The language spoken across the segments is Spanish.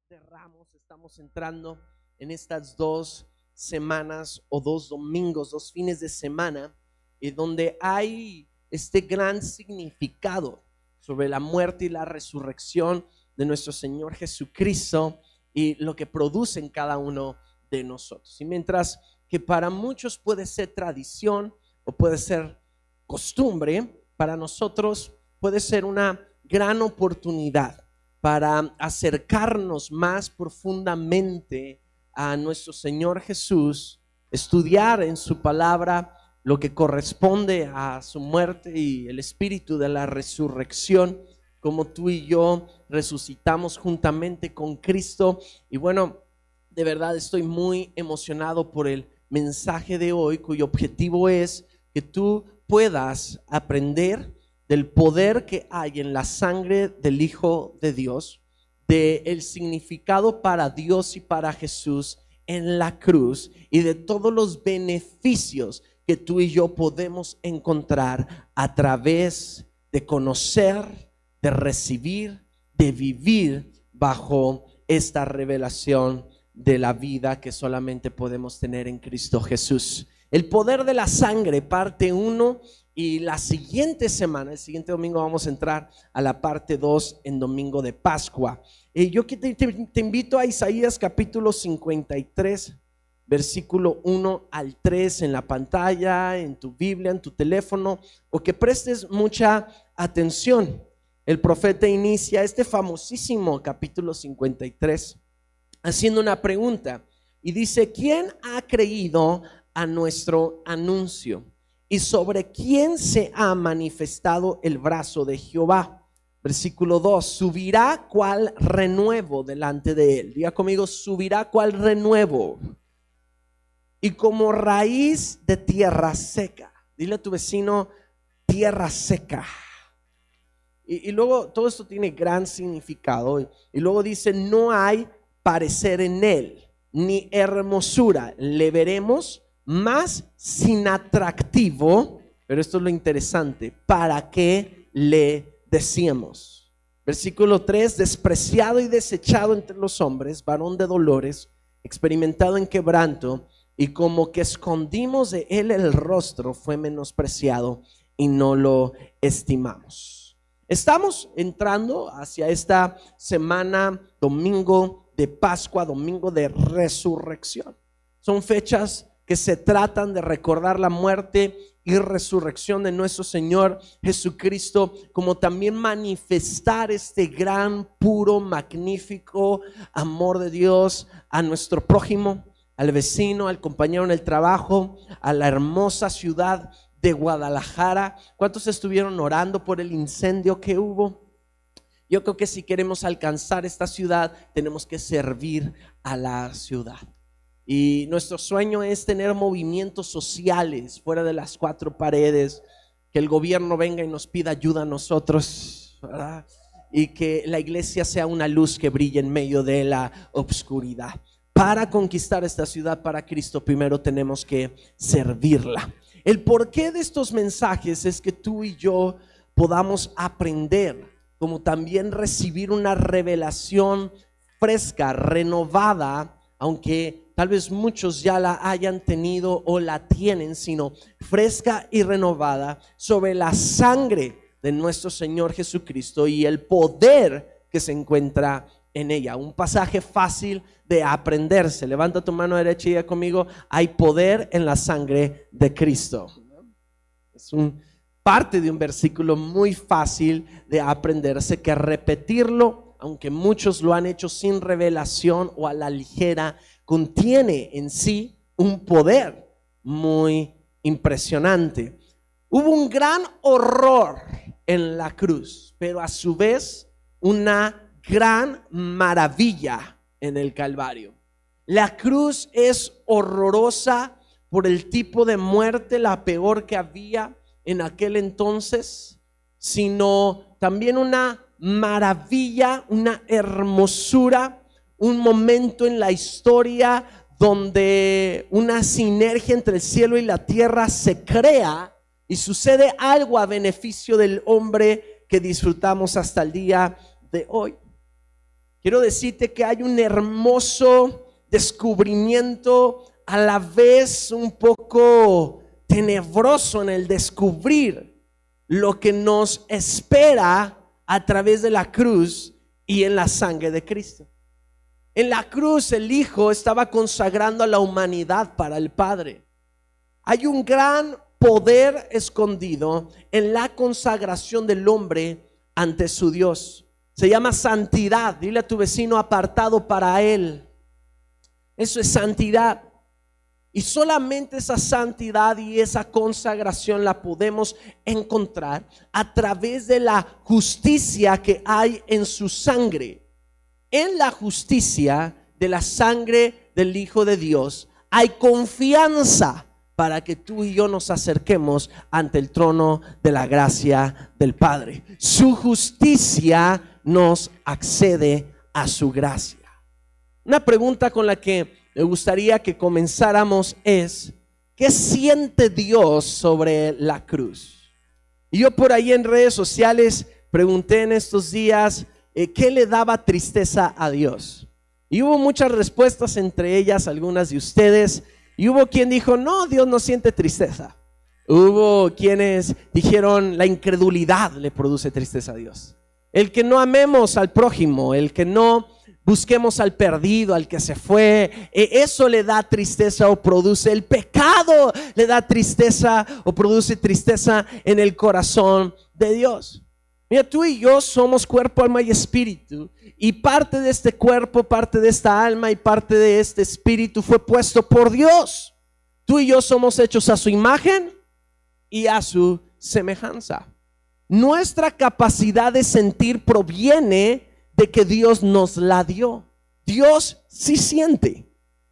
de Ramos estamos entrando en estas 2 semanas o 2 domingos, 2 fines de semana, donde hay este gran significado sobre la muerte y la resurrección de nuestro Señor Jesucristo y lo que produce en cada uno de nosotros. Y mientras que para muchos puede ser tradición o puede ser costumbre, para nosotros puede ser una gran oportunidad para acercarnos más profundamente a nuestro Señor Jesús, estudiar en su palabra lo que corresponde a su muerte y el espíritu de la resurrección, como tú y yo resucitamos juntamente con Cristo. Y bueno, de verdad estoy muy emocionado por el mensaje de hoy, cuyo objetivo es que tú puedas aprender del poder que hay en la sangre del Hijo de Dios, del significado para Dios y para Jesús en la cruz y de todos los beneficios que tú y yo podemos encontrar a través de conocer, de recibir, de vivir bajo esta revelación de la vida que solamente podemos tener en Cristo Jesús. El poder de la sangre, parte 1. Y la siguiente semana, el siguiente domingo, vamos a entrar a la parte 2 en domingo de Pascua. Yo te invito a Isaías capítulo 53, versículo 1 al 3 en la pantalla, en tu Biblia, en tu teléfono, o que prestes mucha atención. El profeta inicia este famosísimo capítulo 53 haciendo una pregunta y dice: ¿quién ha creído a nuestro anuncio? ¿Y sobre quién se ha manifestado el brazo de Jehová? Versículo 2: subirá cual renuevo delante de él. Diga conmigo: subirá cual renuevo. Y como raíz de tierra seca. Dile a tu vecino: tierra seca. Y luego todo esto tiene gran significado. Y luego dice: no hay parecer en él, ni hermosura. Le veremos más sin atractivo, pero esto es lo interesante, ¿para qué le decíamos? Versículo 3: despreciado y desechado entre los hombres, varón de dolores, experimentado en quebranto, y como que escondimos de él el rostro, fue menospreciado y no lo estimamos. Estamos entrando hacia esta semana, domingo de Pascua, domingo de resurrección. Son fechas que se tratan de recordar la muerte y resurrección de nuestro Señor Jesucristo, como también manifestar este gran, puro, magnífico amor de Dios a nuestro prójimo, al vecino, al compañero en el trabajo, a la hermosa ciudad de Guadalajara. ¿Cuántos estuvieron orando por el incendio que hubo? Yo creo que si queremos alcanzar esta ciudad, tenemos que servir a la ciudad. Y nuestro sueño es tener movimientos sociales fuera de las 4 paredes, que el gobierno venga y nos pida ayuda a nosotros, ¿verdad? Y que la iglesia sea una luz que brille en medio de la oscuridad. Para conquistar esta ciudad para Cristo, primero tenemos que servirla. El porqué de estos mensajes es que tú y yo podamos aprender, como también recibir una revelación fresca, renovada, aunque tal vez muchos ya la hayan tenido o la tienen, sino fresca y renovada, sobre la sangre de nuestro Señor Jesucristo y el poder que se encuentra en ella. Un pasaje fácil de aprenderse. Levanta tu mano derecha y diga conmigo: hay poder en la sangre de Cristo. Es parte de un versículo muy fácil de aprenderse, que repetirlo, aunque muchos lo han hecho sin revelación o a la ligera, contiene en sí un poder muy impresionante. Hubo un gran horror en la cruz, pero a su vez una gran maravilla en el Calvario. La cruz es horrorosa por el tipo de muerte, la peor que había en aquel entonces, sino también una maravilla, una hermosura, un momento en la historia donde una sinergia entre el cielo y la tierra se crea y sucede algo a beneficio del hombre que disfrutamos hasta el día de hoy. quiero decirte que hay un hermoso descubrimiento, a la vez un poco tenebroso, en el descubrir lo que nos espera a través de la cruz y en la sangre de Cristo. En la cruz el Hijo estaba consagrando a la humanidad para el Padre. Hay un gran poder escondido en la consagración del hombre ante su Dios. Se llama santidad. Dile a tu vecino: apartado para Él. Eso es santidad. Y solamente esa santidad y esa consagración la podemos encontrar a través de la justicia que hay en su sangre. En la justicia de la sangre del Hijo de Dios hay confianza para que tú y yo nos acerquemos ante el trono de la gracia del Padre. Su justicia nos accede a su gracia. Una pregunta con la que me gustaría que comenzáramos es: ¿qué siente Dios sobre la cruz? Y yo por ahí en redes sociales pregunté en estos días ¿qué le daba tristeza a Dios? Y hubo muchas respuestas, entre ellas algunas de ustedes. Y hubo quien dijo: no, Dios no siente tristeza. Hubo quienes dijeron: la incredulidad le produce tristeza a Dios. El que no amemos al prójimo, el que no busquemos al perdido, al que se fue, eso le da tristeza o produce. El pecado le da tristeza o produce tristeza en el corazón de Dios. Mira, tú y yo somos cuerpo, alma y espíritu, y parte de este cuerpo, parte de esta alma y parte de este espíritu fue puesto por Dios. Tú y yo somos hechos a su imagen y a su semejanza. Nuestra capacidad de sentir proviene de que Dios nos la dio. Dios sí siente,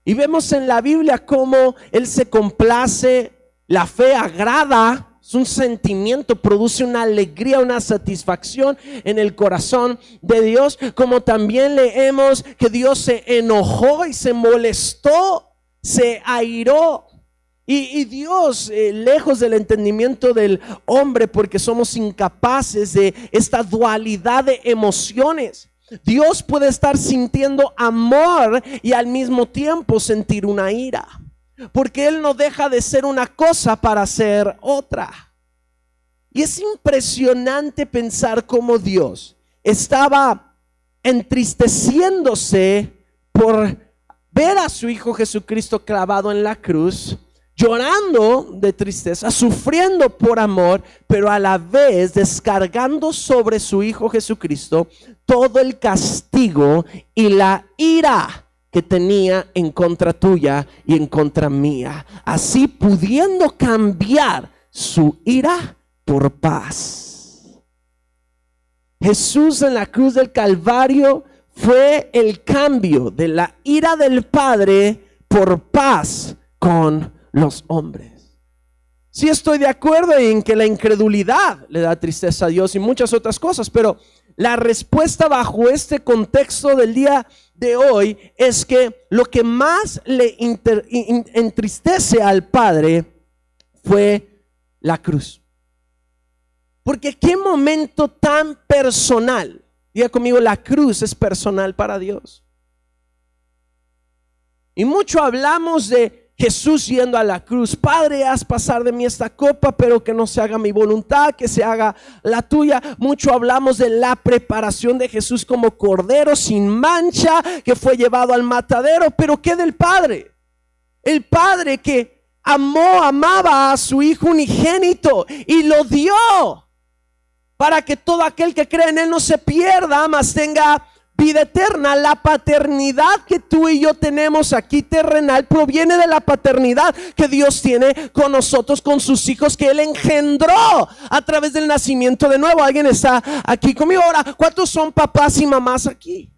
y vemos en la Biblia cómo Él se complace. La fe agrada. Es un sentimiento, produce una alegría, una satisfacción en el corazón de Dios. Como también leemos que Dios se enojó y se molestó, se airó. Y Dios, lejos del entendimiento del hombre, porque somos incapaces de esta dualidad de emociones. Dios puede estar sintiendo amor y al mismo tiempo sentir una ira, porque Él no deja de ser una cosa para ser otra. Y es impresionante pensar cómo Dios estaba entristeciéndose por ver a su Hijo Jesucristo clavado en la cruz, llorando de tristeza, sufriendo por amor, pero a la vez descargando sobre su Hijo Jesucristo todo el castigo y la ira que tenía en contra tuya y en contra mía, así pudiendo cambiar su ira por paz. Jesús en la cruz del Calvario fue el cambio de la ira del Padre por paz con los hombres. Sí, estoy de acuerdo en que la incredulidad le da tristeza a Dios y muchas otras cosas, pero la respuesta bajo este contexto del día de hoy es que lo que más le entristece al Padre fue la cruz. Porque qué momento tan personal. Diga conmigo: la cruz es personal para Dios. Y mucho hablamos de Jesús yendo a la cruz. Padre, haz pasar de mí esta copa, pero que no se haga mi voluntad, que se haga la tuya. Mucho hablamos de la preparación de Jesús como cordero sin mancha, que fue llevado al matadero. Pero ¿qué del Padre? El Padre que amaba a su Hijo unigénito y lo dio para que todo aquel que cree en Él no se pierda, mas tenga vida eterna. La paternidad que tú y yo tenemos aquí terrenal proviene de la paternidad que Dios tiene con nosotros, con sus hijos que Él engendró a través del nacimiento de nuevo. ¿Alguien está aquí conmigo ahora? ¿Cuántos son papás y mamás aquí?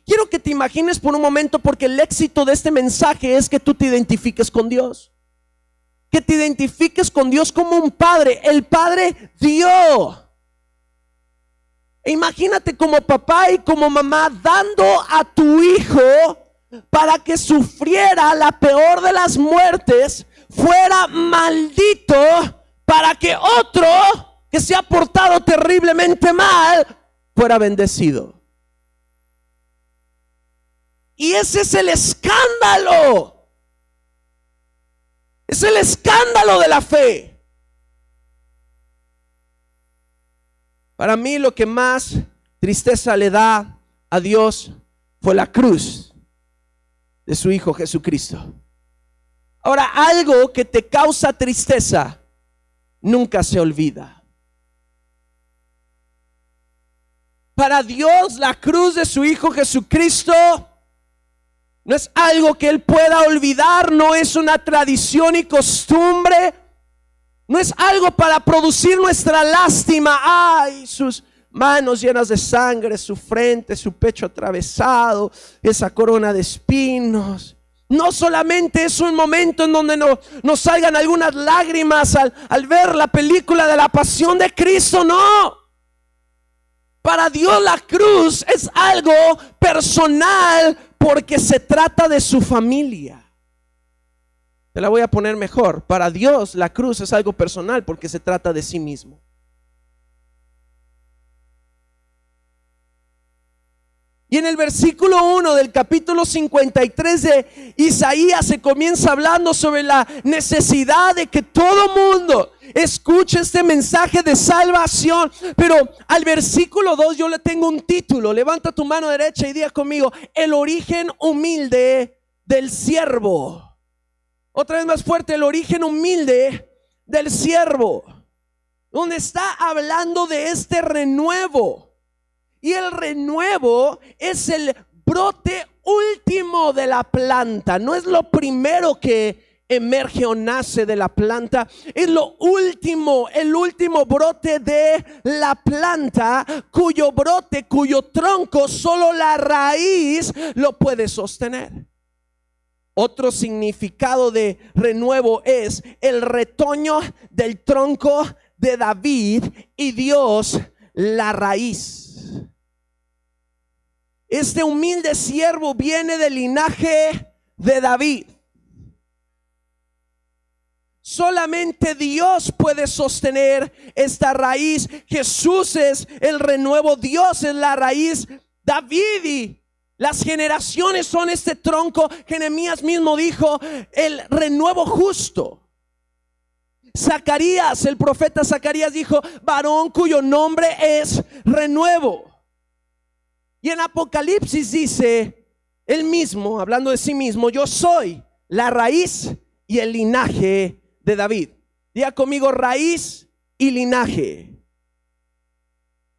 Quiero que te imagines por un momento, porque el éxito de este mensaje es que tú te identifiques con Dios, que te identifiques con Dios como un padre. El Padre dio. Imagínate como papá y como mamá dando a tu hijo para que sufriera la peor de las muertes, fuera maldito, para que otro que se ha portado terriblemente mal fuera bendecido. Y ese es el escándalo. Es el escándalo de la fe. Para mí lo que más tristeza le da a Dios fue la cruz de su Hijo Jesucristo. Ahora, algo que te causa tristeza nunca se olvida. Para Dios, la cruz de su Hijo Jesucristo no es algo que Él pueda olvidar, no es una tradición y costumbre, no es algo para producir nuestra lástima. Ay, sus manos llenas de sangre, su frente, su pecho atravesado, esa corona de espinos. No solamente es un momento en donde nos salgan algunas lágrimas al ver la película de la pasión de Cristo, no. Para Dios la cruz es algo personal porque se trata de su familia. Te la voy a poner mejor. Para Dios la cruz es algo personal porque se trata de sí mismo. Y en el versículo 1 del capítulo 53 de Isaías se comienza hablando sobre la necesidad de que todo mundo escuche este mensaje de salvación. Pero al versículo 2 yo le tengo un título. Levanta tu mano derecha y diga conmigo: el origen humilde del siervo. Otra vez más fuerte: el origen humilde del siervo. Donde está hablando de este renuevo. Y el renuevo es el brote último de la planta. No es lo primero que emerge o nace de la planta. Es lo último, el último brote de la planta, cuyo brote, cuyo tronco, solo la raíz lo puede sostener. Otro significado de renuevo es el retoño del tronco de David y Dios la raíz. Este humilde siervo viene del linaje de David. Solamente Dios puede sostener esta raíz. Jesús es el renuevo, Dios es la raíz. David y las generaciones son este tronco. Jeremías mismo dijo: el renuevo justo. Zacarías, el profeta Zacarías dijo: varón cuyo nombre es renuevo. Y en Apocalipsis dice él mismo, hablando de sí mismo: yo soy la raíz y el linaje de David. Diga conmigo: raíz y linaje.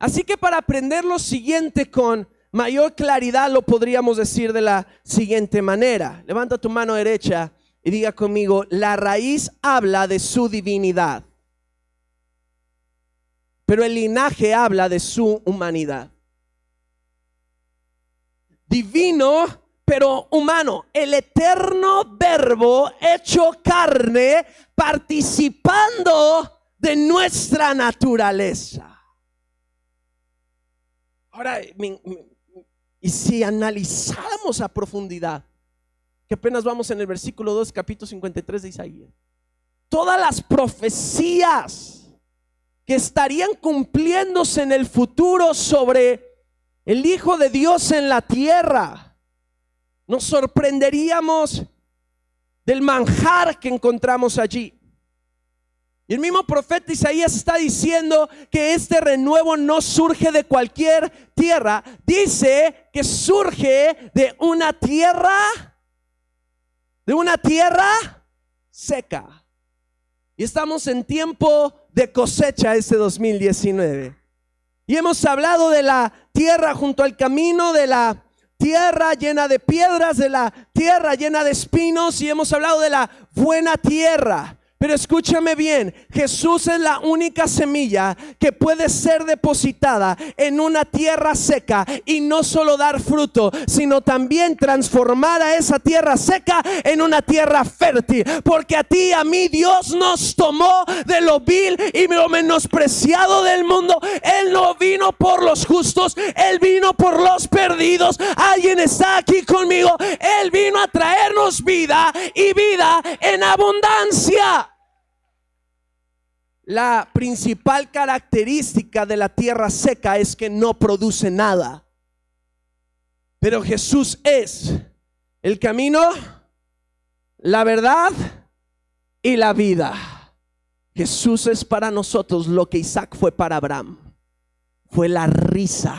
Así que para aprender lo siguiente con mayor claridad lo podríamos decir de la siguiente manera. Levanta tu mano derecha y diga conmigo: la raíz habla de su divinidad, pero el linaje habla de su humanidad. Divino pero humano, el eterno verbo hecho carne, participando de nuestra naturaleza. Ahora, y si analizáramos a profundidad, que apenas vamos en el versículo 2, capítulo 53 de Isaías, todas las profecías que estarían cumpliéndose en el futuro sobre el Hijo de Dios en la tierra, nos sorprenderíamos del manjar que encontramos allí. Y el mismo profeta Isaías está diciendo que este renuevo no surge de cualquier tierra. Dice que surge de una tierra seca. Y estamos en tiempo de cosecha este 2019. Y hemos hablado de la tierra junto al camino, de la tierra llena de piedras, de la tierra llena de espinos, y hemos hablado de la buena tierra. Pero escúchame bien, Jesús es la única semilla que puede ser depositada en una tierra seca y no solo dar fruto, sino también transformar a esa tierra seca en una tierra fértil. Porque a ti y a mí Dios nos tomó de lo vil y lo menospreciado del mundo. Él no vino por los justos, Él vino por los perdidos. Alguien está aquí conmigo. Él vino a traernos vida y vida en abundancia. La principal característica de la tierra seca es que no produce nada. Pero Jesús es el camino, la verdad y la vida. Jesús es para nosotros lo que Isaac fue para Abraham. Fue la risa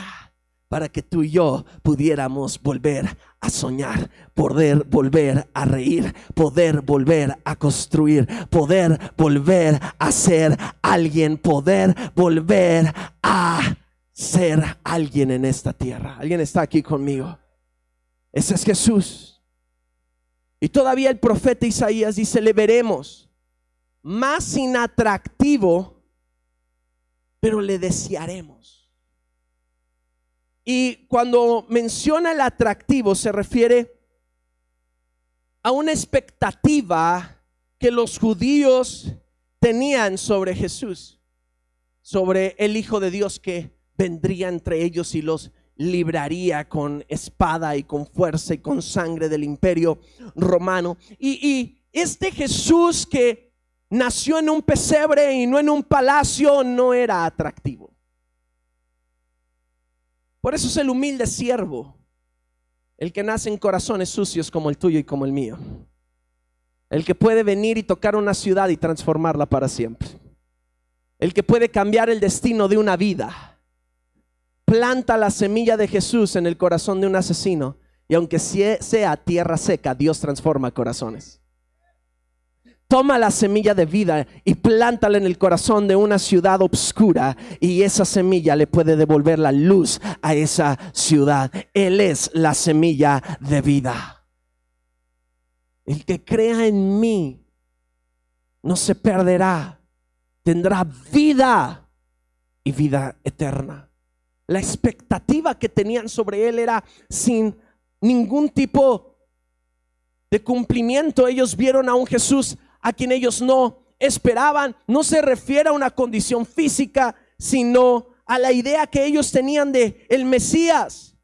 para que tú y yo pudiéramos volver a soñar, poder volver a reír, poder volver a construir, poder volver a ser alguien, poder volver a ser alguien en esta tierra. ¿Alguien está aquí conmigo? Ese es Jesús. Y todavía el profeta Isaías dice: le veremos más inatractivo, pero le desearemos. Y cuando menciona el atractivo se refiere a una expectativa que los judíos tenían sobre Jesús, sobre el Hijo de Dios que vendría entre ellos y los libraría con espada y con fuerza y con sangre del imperio romano. Y este Jesús que nació en un pesebre y no en un palacio no era atractivo. Por eso es el humilde siervo, el que nace en corazones sucios como el tuyo y como el mío, el que puede venir y tocar una ciudad y transformarla para siempre, el que puede cambiar el destino de una vida. Planta la semilla de Jesús en el corazón de un asesino y aunque sea tierra seca, Dios transforma corazones. Toma la semilla de vida y plántala en el corazón de una ciudad obscura y esa semilla le puede devolver la luz a esa ciudad. Él es la semilla de vida. El que crea en mí no se perderá, tendrá vida y vida eterna. La expectativa que tenían sobre él era sin ningún tipo de cumplimiento. Ellos vieron a un Jesús a quien ellos no esperaban. No se refiere a una condición física, sino a la idea que ellos tenían de el Mesías.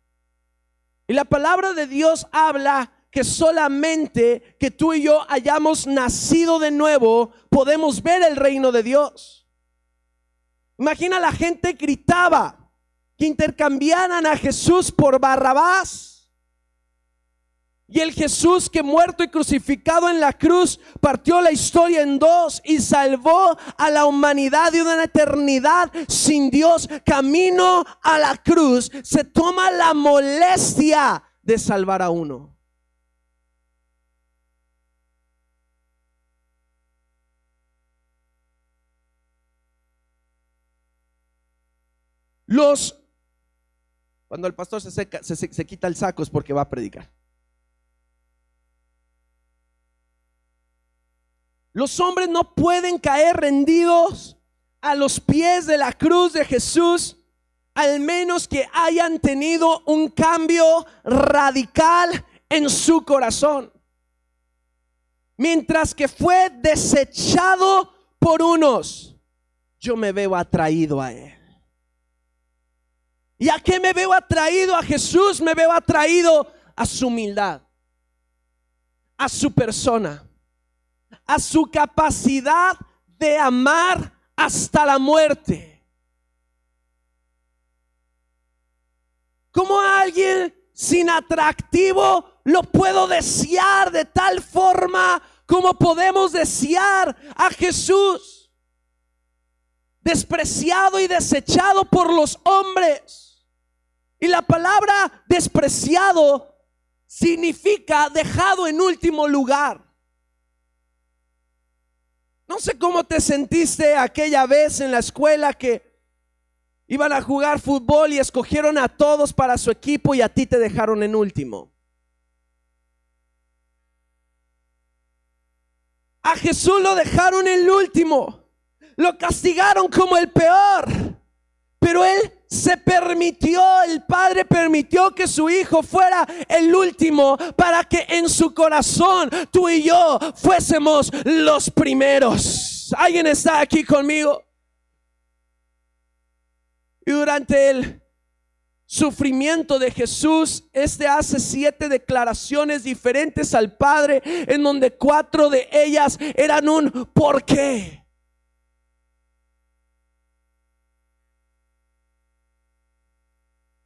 Y la palabra de Dios habla que solamente que tú y yo hayamos nacido de nuevo podemos ver el reino de Dios. Imagina, la gente gritaba que intercambiaran a Jesús por Barrabás. Y el Jesús que muerto y crucificado en la cruz partió la historia en dos y salvó a la humanidad de una eternidad sin Dios, camino a la cruz, se toma la molestia de salvar a uno. Cuando el pastor se quita el saco es porque va a predicar. Los hombres no pueden caer rendidos a los pies de la cruz de Jesús, al menos que hayan tenido un cambio radical en su corazón. Mientras que fue desechado por unos, yo me veo atraído a él. ¿Y a qué me veo atraído? A Jesús. Me veo atraído a su humildad, a su persona, a su capacidad de amar hasta la muerte. ¿Cómo a alguien sin atractivo lo puedo desear de tal forma como podemos desear a Jesús? Despreciado y desechado por los hombres. Y la palabra despreciado significa dejado en último lugar. No sé cómo te sentiste aquella vez en la escuela que iban a jugar fútbol y escogieron a todos para su equipo y a ti te dejaron en último. A Jesús lo dejaron en el último, lo castigaron como el peor, pero él se permitió, el Padre permitió que su Hijo fuera el último para que en su corazón tú y yo fuésemos los primeros. ¿Alguien está aquí conmigo? Y durante el sufrimiento de Jesús, hace 7 declaraciones diferentes al Padre, en donde 4 de ellas eran un ¿por qué?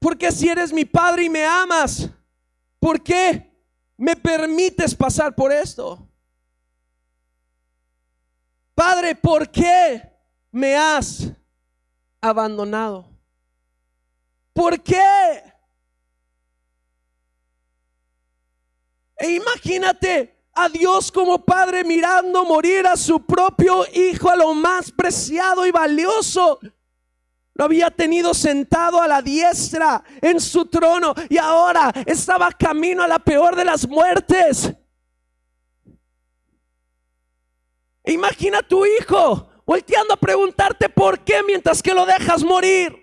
Porque si eres mi Padre y me amas, ¿por qué me permites pasar por esto? Padre, ¿por qué me has abandonado? ¿Por qué? E imagínate a Dios como Padre mirando morir a su propio Hijo, a lo más preciado y valioso. Lo había tenido sentado a la diestra en su trono y ahora estaba camino a la peor de las muertes. Imagina a tu hijo volteando a preguntarte por qué mientras que lo dejas morir.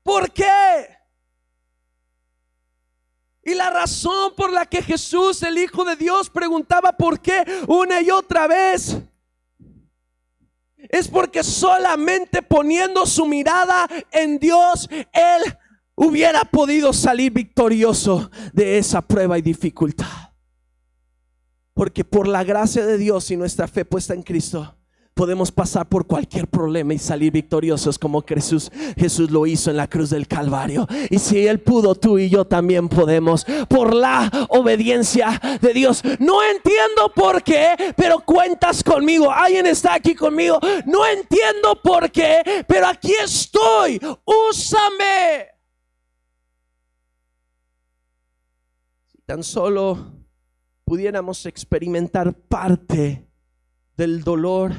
¿Por qué? Y la razón por la que Jesús, el Hijo de Dios, preguntaba por qué una y otra vez es porque solamente poniendo su mirada en Dios, Él hubiera podido salir victorioso de esa prueba y dificultad. Porque por la gracia de Dios y nuestra fe puesta en Cristo, podemos pasar por cualquier problema y salir victoriosos como Jesús lo hizo en la cruz del Calvario. Y si Él pudo, tú y yo también podemos, por la obediencia de Dios. No entiendo por qué, pero cuentas conmigo. Alguien está aquí conmigo. No entiendo por qué, pero aquí estoy. Úsame. Si tan solo pudiéramos experimentar parte del dolor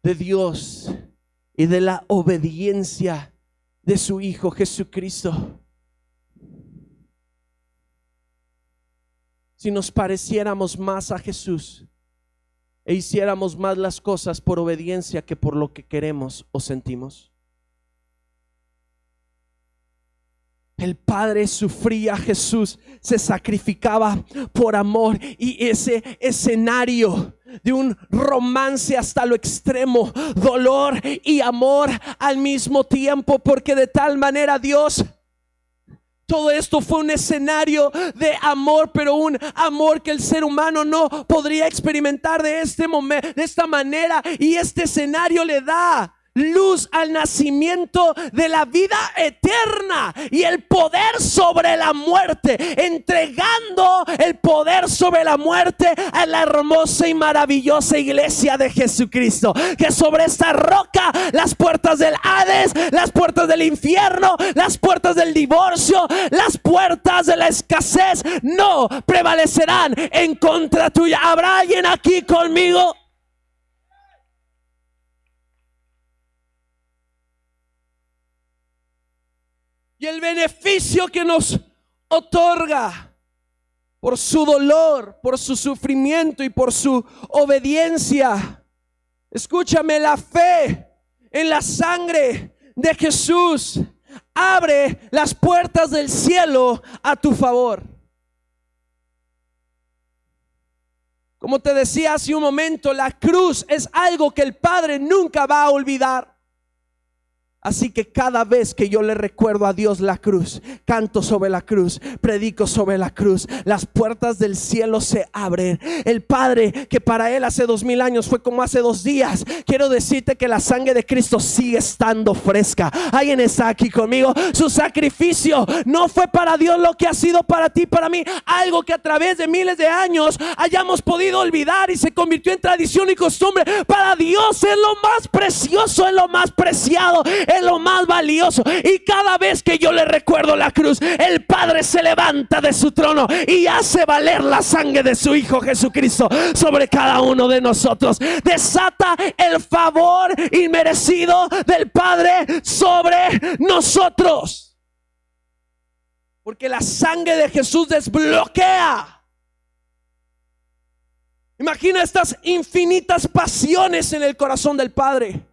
de Dios y de la obediencia de su Hijo Jesucristo. Si nos pareciéramos más a Jesús e hiciéramos más las cosas por obediencia que por lo que queremos o sentimos. El Padre sufría, Jesús se sacrificaba por amor, y ese escenario de un romance hasta lo extremo, dolor y amor al mismo tiempo, porque de tal manera Dios, todo esto fue un escenario de amor, pero un amor que el ser humano no podría experimentar de esta manera, y este escenario le da luz al nacimiento de la vida eterna y el poder sobre la muerte, entregando el poder sobre la muerte a la hermosa y maravillosa iglesia de Jesucristo, que sobre esta roca las puertas del Hades, las puertas del infierno, las puertas del divorcio, las puertas de la escasez no prevalecerán en contra tuya. ¿Habrá alguien aquí conmigo? Y el beneficio que nos otorga por su dolor, por su sufrimiento y por su obediencia. Escúchame, la fe en la sangre de Jesús abre las puertas del cielo a tu favor. Como te decía hace un momento, la cruz es algo que el Padre nunca va a olvidar. Así que cada vez que yo le recuerdo a Dios la cruz, canto sobre la cruz, predico sobre la cruz, las puertas del cielo se abren. El Padre, que para Él hace 2000 años fue como hace 2 días, quiero decirte que la sangre de Cristo sigue estando fresca. ¿Alguien está aquí conmigo? Su sacrificio no fue para Dios lo que ha sido para ti, para mí, algo que a través de miles de años hayamos podido olvidar y se convirtió en tradición y costumbre. Para Dios es lo más precioso, es lo más preciado, es lo más valioso. Y cada vez que yo le recuerdo la cruz, el Padre se levanta de su trono y hace valer la sangre de su Hijo Jesucristo sobre cada uno de nosotros. Desata el favor inmerecido del Padre sobre nosotros, porque la sangre de Jesús desbloquea. Imagina estas infinitas pasiones en el corazón del Padre.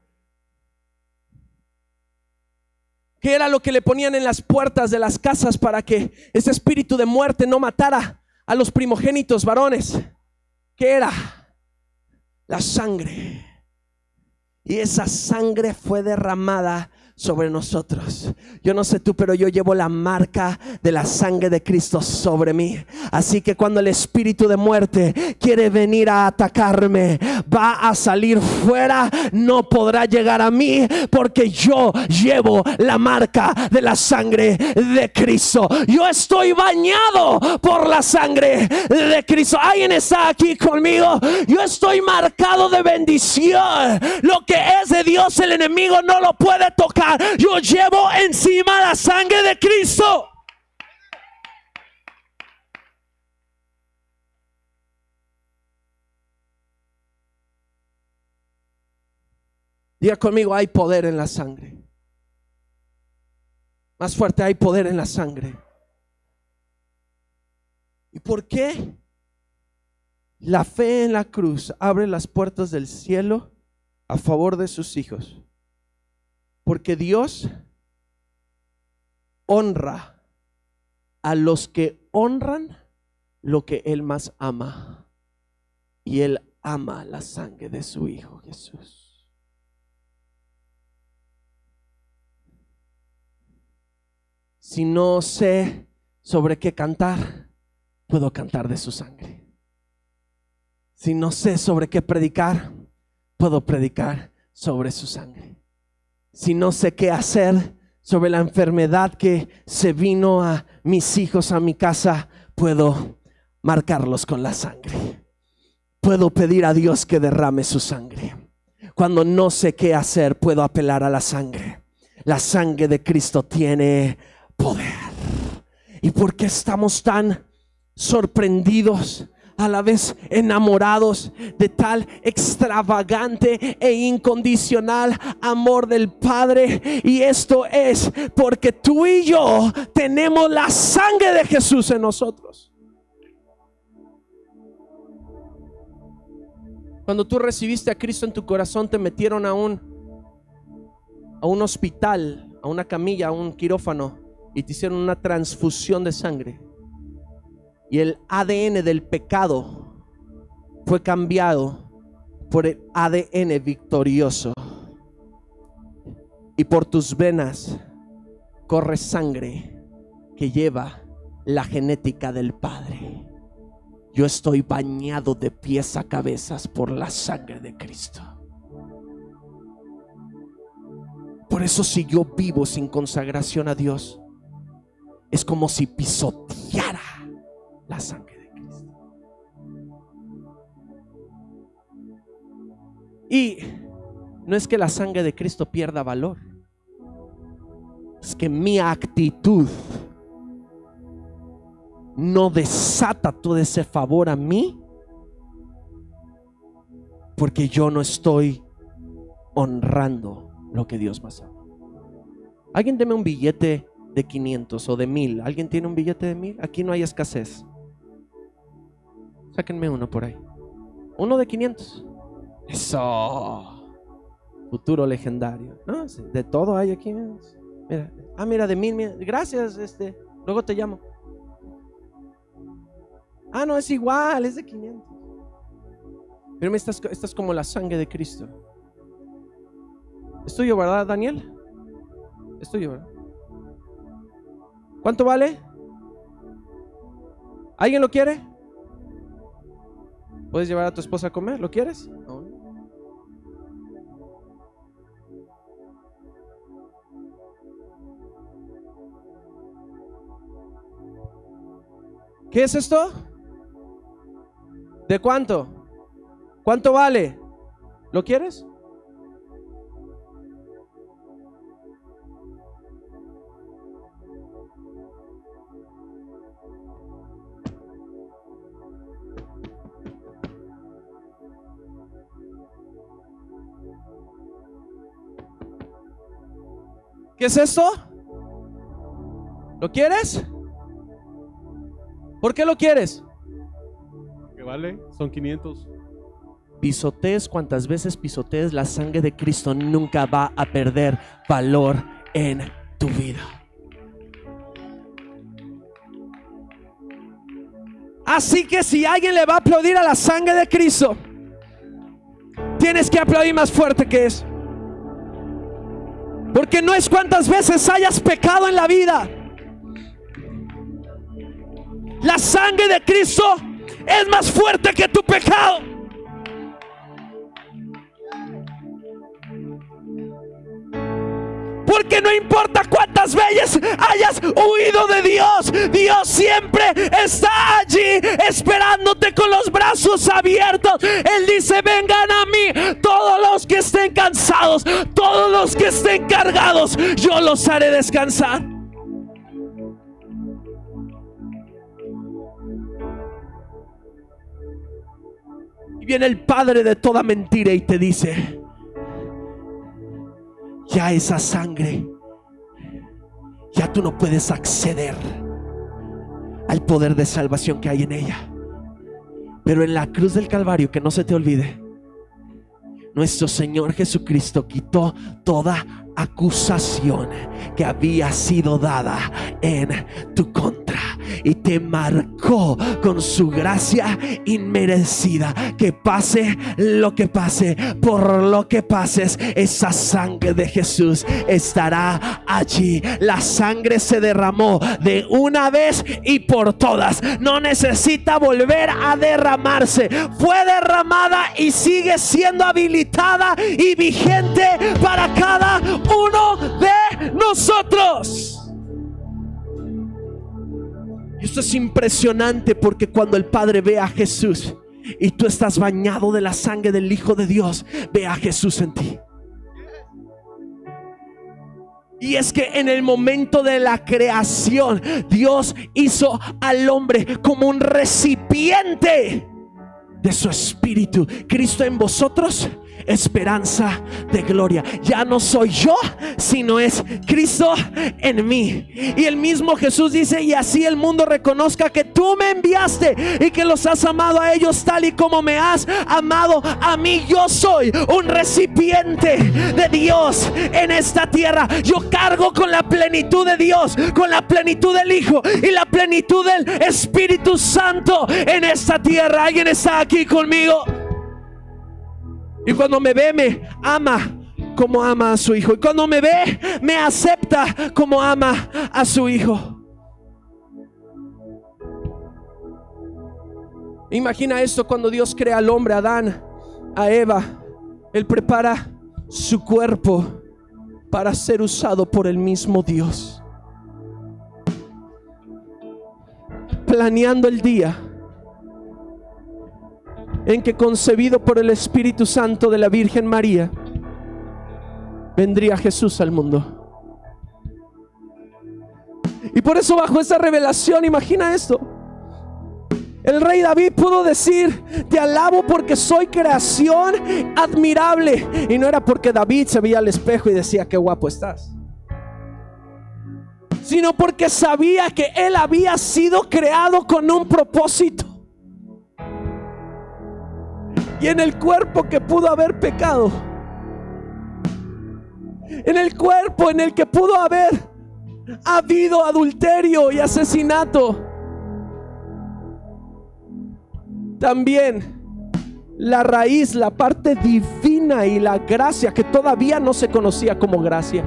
¿Qué era lo que le ponían en las puertas de las casas para que ese espíritu de muerte no matara a los primogénitos varones? ¿Qué era? La sangre. Y esa sangre fue derramada sobre nosotros. Yo no sé tú, pero yo llevo la marca de la sangre de Cristo sobre mí. Así que cuando el espíritu de muerte quiere venir a atacarme, va a salir fuera, no podrá llegar a mí, porque yo llevo la marca de la sangre de Cristo. Yo estoy bañado por la sangre de Cristo. ¿Alguien está aquí conmigo? Yo estoy marcado de bendición. Lo que es de Dios, el enemigo no lo puede tocar. Yo llevo encima la sangre de Cristo. Diga conmigo, hay poder en la sangre. Más fuerte, hay poder en la sangre. ¿Y por qué? La fe en la cruz abre las puertas del cielo a favor de sus hijos. Porque Dios honra a los que honran lo que Él más ama. Y Él ama la sangre de su Hijo Jesús. Si no sé sobre qué cantar, puedo cantar de su sangre. Si no sé sobre qué predicar, puedo predicar sobre su sangre. Si no sé qué hacer sobre la enfermedad que se vino a mis hijos, a mi casa, puedo marcarlos con la sangre. Puedo pedir a Dios que derrame su sangre. Cuando no sé qué hacer, puedo apelar a la sangre. La sangre de Cristo tiene poder. ¿Y por qué estamos tan sorprendidos, a la vez enamorados de tal extravagante e incondicional amor del Padre? Y esto es porque tú y yo tenemos la sangre de Jesús en nosotros. Cuando tú recibiste a Cristo en tu corazón, te metieron a un hospital, a una camilla, a un quirófano, y te hicieron una transfusión de sangre. Y el ADN del pecado fue cambiado por el ADN victorioso. Y por tus venas corre sangre que lleva la genética del Padre. Yo estoy bañado de pies a cabezas por la sangre de Cristo. Por eso, si yo vivo sin consagración a Dios, es como si pisoteara la sangre de Cristo. Y no es que la sangre de Cristo pierda valor, es que mi actitud no desata todo ese favor a mí, porque yo no estoy honrando lo que Dios más ama. Alguien deme un billete de 500 o de 1000. ¿Alguien tiene un billete de 1000? Aquí no hay escasez. Sáquenme uno por ahí. Uno de 500. Eso. Futuro legendario. No, de todo hay aquí. Mira. Mira, de 1000. Mira. Gracias. Luego te llamo. No, es igual, es de 500. Pero esta es como la sangre de Cristo. ¿Es tuyo, verdad, Daniel? Es tuyo, ¿verdad? ¿Cuánto vale? ¿Alguien lo quiere? ¿Puedes llevar a tu esposa a comer? ¿Lo quieres? No. ¿Qué es esto? ¿De cuánto? ¿Cuánto vale? ¿Lo quieres? ¿Qué es esto? ¿Lo quieres? ¿Por qué lo quieres? ¿Qué vale? Son 500. Pisotees cuantas veces pisotees, la sangre de Cristo nunca va a perder valor en tu vida. Así que si alguien le va a aplaudir a la sangre de Cristo, tienes que aplaudir más fuerte que eso. Porque no es cuántas veces hayas pecado en la vida. La sangre de Cristo es más fuerte que tu pecado. Porque no importa cuántas veces hayas huido de Dios, Dios siempre está allí esperándote con los brazos abiertos. Él dice: vengan a mí todos los que estén cansados, todos los que estén cargados, yo los haré descansar. Y viene el padre de toda mentira y te dice: ya esa sangre, ya tú no puedes acceder al poder de salvación que hay en ella. Pero en la cruz del Calvario, que no se te olvide, nuestro Señor Jesucristo quitó toda acusación que había sido dada en tu contra y te marcó con su gracia inmerecida. Que pase lo que pase, por lo que pases, esa sangre de Jesús estará allí. La sangre se derramó de una vez y por todas, no necesita volver a derramarse. Fue derramada y sigue siendo habilitada y vigente para cada uno de nosotros. Esto es impresionante, porque cuando el Padre ve a Jesús y tú estás bañado de la sangre del Hijo de Dios, ve a Jesús en ti. Y es que en el momento de la creación, Dios hizo al hombre como un recipiente de su espíritu. Cristo en vosotros, esperanza de gloria. Ya no soy yo, sino es Cristo en mí. Y el mismo Jesús dice: y así el mundo reconozca que tú me enviaste y que los has amado a ellos tal y como me has amado a mí. Yo soy un recipiente de Dios en esta tierra. Yo cargo con la plenitud de Dios, con la plenitud del Hijo y la plenitud del Espíritu Santo en esta tierra. ¿Alguien está aquí conmigo? Y cuando me ve, me ama como ama a su Hijo. Y cuando me ve, me acepta como ama a su Hijo. Imagina esto: cuando Dios crea al hombre, a Adán, a Eva, Él prepara su cuerpo para ser usado por el mismo Dios, planeando el día en que, concebido por el Espíritu Santo de la Virgen María, vendría Jesús al mundo. Y por eso, bajo esa revelación, imagina esto: el rey David pudo decir: te alabo porque soy creación admirable. Y no era porque David se veía al espejo y decía: qué guapo estás, sino porque sabía que él había sido creado con un propósito. Y en el cuerpo que pudo haber pecado, en el cuerpo en el que pudo haber habido adulterio y asesinato, también la raíz, la parte divina y la gracia, que todavía no se conocía como gracia,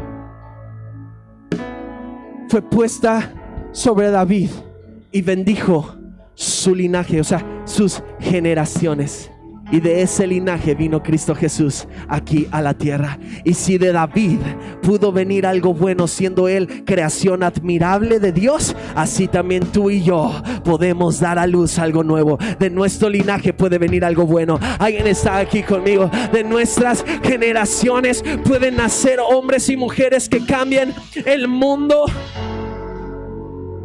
fue puesta sobre David y bendijo su linaje, o sea, sus generaciones. Y de ese linaje vino Cristo Jesús aquí a la tierra. Y si de David pudo venir algo bueno, siendo él creación admirable de Dios, así también tú y yo podemos dar a luz algo nuevo. De nuestro linaje puede venir algo bueno. Alguien está aquí conmigo. De nuestras generaciones pueden nacer hombres y mujeres que cambien el mundo.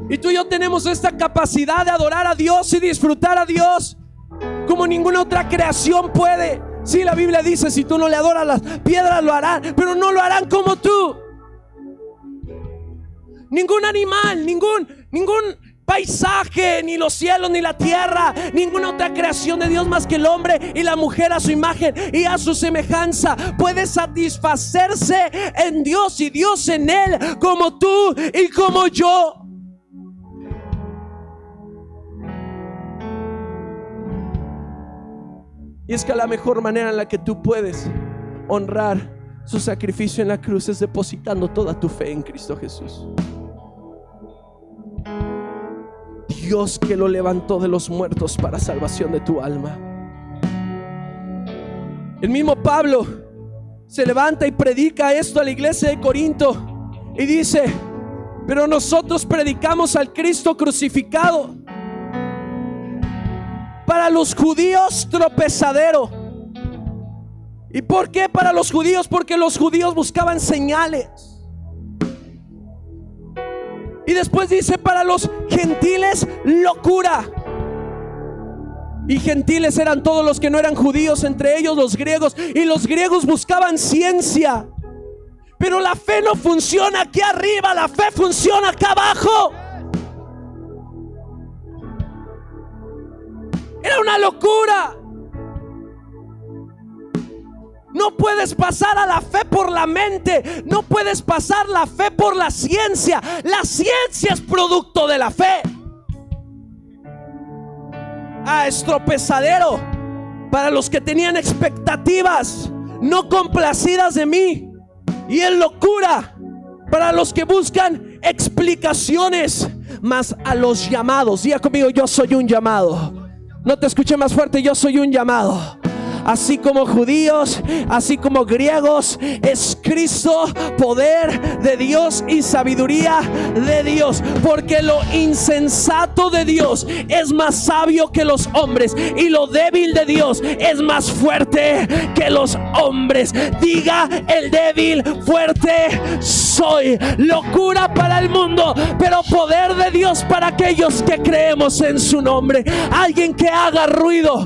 Y tú y yo tenemos esta capacidad de adorar a Dios y disfrutar a Dios como ninguna otra creación puede. Sí, la Biblia dice: si tú no le adoras, las piedras lo harán, pero no lo harán como tú. Ningún animal, ningún paisaje, ni los cielos, ni la tierra, ninguna otra creación de Dios más que el hombre y la mujer a su imagen y a su semejanza puede satisfacerse en Dios y Dios en él, como tú y como yo. Y es que la mejor manera en la que tú puedes honrar Su sacrificio en la cruz es depositando toda tu fe en Cristo Jesús. Dios que lo levantó de los muertos para salvación de tu alma. El mismo Pablo se levanta y predica esto a la iglesia de Corinto y dice: pero nosotros predicamos al Cristo crucificado, para los judíos tropezadero. ¿Y por qué para los judíos? Porque los judíos buscaban señales. Y después dice: para los gentiles locura. Y gentiles eran todos los que no eran judíos, entre ellos los griegos. Y los griegos buscaban ciencia. Pero la fe no funciona aquí arriba, la fe funciona acá abajo. Era una locura. No puedes pasar a la fe por la mente. No puedes pasar la fe por la ciencia. La ciencia es producto de la fe. Es tropezadero para los que tenían expectativas no complacidas de mí. Y es locura para los que buscan explicaciones. Mas a los llamados, diga conmigo: yo soy un llamado. No te escuché más fuerte: yo soy un llamado. Así como judíos, así como griegos, es Cristo poder de Dios y sabiduría de Dios. Porque lo insensato de Dios es más sabio que los hombres, y lo débil de Dios es más fuerte que los hombres. Diga el débil: fuerte soy. Locura para el mundo, pero poder de Dios para aquellos que creemos en su nombre. Alguien que haga ruido,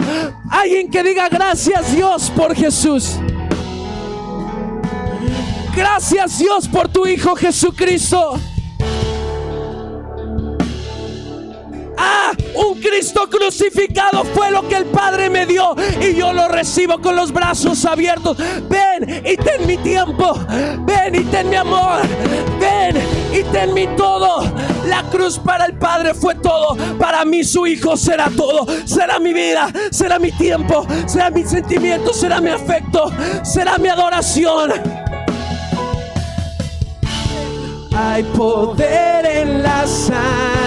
alguien que diga: gracias Dios por Jesús. Gracias Dios por tu Hijo Jesucristo. Un Cristo crucificado fue lo que el Padre me dio, y yo lo recibo con los brazos abiertos. Ven y ten mi tiempo. Ven y ten mi amor. Ven y ten mi todo. La cruz para el Padre fue todo. Para mí su Hijo será todo. Será mi vida, será mi tiempo, será mi sentimiento, será mi afecto, será mi adoración. Hay poder en la sangre